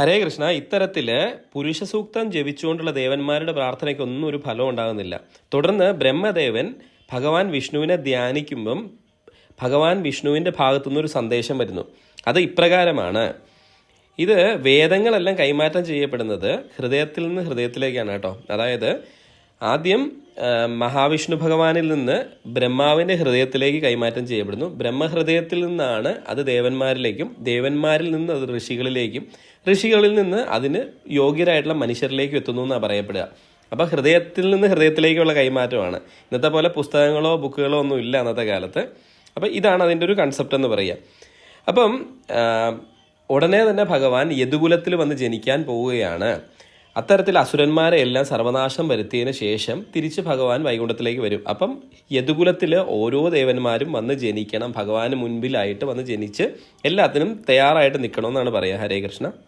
ഹരേ കൃഷ്ണ. ഇത്തരത്തില് പുരുഷ സൂക്തം ജപിച്ചുകൊണ്ടുള്ള ദേവന്മാരുടെ പ്രാർത്ഥനയ്ക്കൊന്നും ഒരു ഫലം ഉണ്ടാകുന്നില്ല. തുടർന്ന് ബ്രഹ്മദേവൻ ഭഗവാൻ വിഷ്ണുവിനെ ധ്യാനിക്കുമ്പം ഭഗവാൻ വിഷ്ണുവിൻ്റെ ഭാഗത്തുനിന്ന് ഒരു സന്ദേശം വരുന്നു. അത് ഇപ്രകാരമാണ്. ഇത് വേദങ്ങളെല്ലാം കൈമാറ്റം ചെയ്യപ്പെടുന്നത് ഹൃദയത്തിൽ നിന്ന് ഹൃദയത്തിലേക്കാണ് കേട്ടോ. അതായത് ആദ്യം മഹാവിഷ്ണു ഭഗവാനിൽ നിന്ന് ബ്രഹ്മാവിൻ്റെ ഹൃദയത്തിലേക്ക് കൈമാറ്റം ചെയ്യപ്പെടുന്നു. ബ്രഹ്മഹൃദയത്തിൽ നിന്നാണ് അത് ദേവന്മാരിലേക്കും, ദേവന്മാരിൽ നിന്ന് അത് ഋഷികളിലേക്കും, ഋഷികളിൽ നിന്ന് അതിന് യോഗ്യരായിട്ടുള്ള മനുഷ്യരിലേക്കും എത്തുന്നു എന്നാണ് പറയപ്പെടുക. അപ്പോൾ ഹൃദയത്തിൽ നിന്ന് ഹൃദയത്തിലേക്കുള്ള കൈമാറ്റമാണ്. ഇന്നത്തെ പോലെ പുസ്തകങ്ങളോ ബുക്കുകളോ ഒന്നും ഇല്ല അന്നത്തെ കാലത്ത്. അപ്പോൾ ഇതാണ് അതിൻ്റെ ഒരു കൺസെപ്റ്റ് എന്ന് പറയുക. അപ്പം ഉടനെ തന്നെ ഭഗവാൻ യദുകുലത്തിൽ വന്ന് ജനിക്കാൻ പോവുകയാണ്. അത്തരത്തിൽ അസുരന്മാരെ എല്ലാം സർവനാശം വരുത്തിയതിന് ശേഷം തിരിച്ച് ഭഗവാൻ വൈകുണ്ഠത്തിലേക്ക് വരും. അപ്പം യദുകുലത്തിൽ ഓരോ ദേവന്മാരും വന്ന് ജനിക്കണം, ഭഗവാന് മുൻപിലായിട്ട് വന്ന് ജനിച്ച് എല്ലാത്തിനും തയ്യാറായിട്ട് നിൽക്കണമെന്നാണ് പറയുക. ഹരേ കൃഷ്ണ.